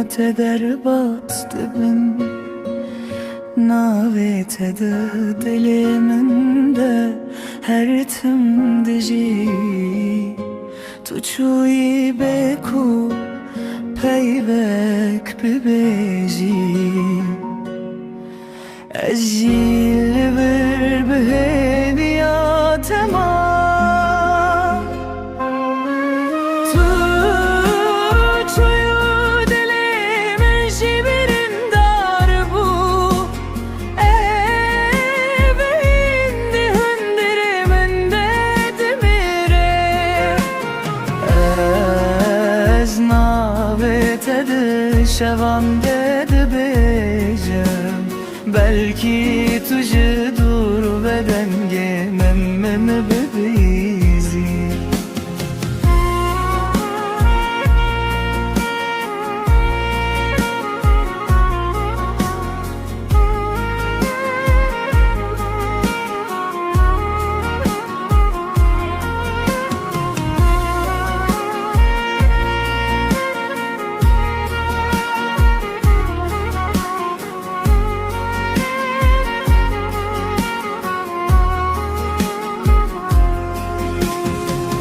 تدر bastı bin Navete de diliminde her tim dici Tuçuyi beku peybek bibeci Ecil bir beheviya temam Tuçuyu dilimin şibirindar bu Eve indi hındiriminde demire Ez navete de şevan dedi beycem Belki tujhe dur bedenge memme bebizi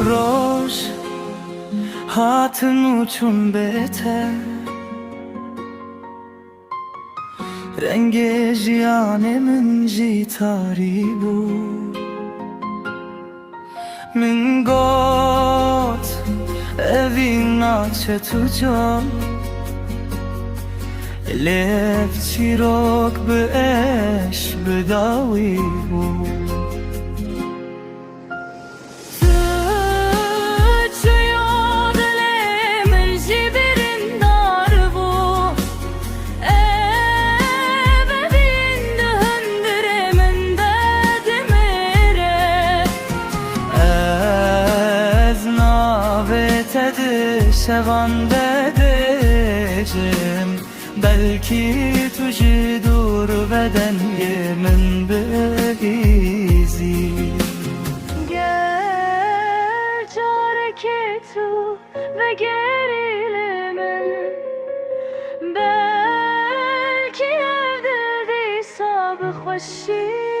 Roş hatın uçun beter Renge jiyanemin jitari bu Min got evin naçe tucan Lev çirok be eş bedavi bu Sevan dedeceğim Belki tujhe dur bedenge min behizi Gel çare tu ve gerilimin Belki evde değilse bıkhoşi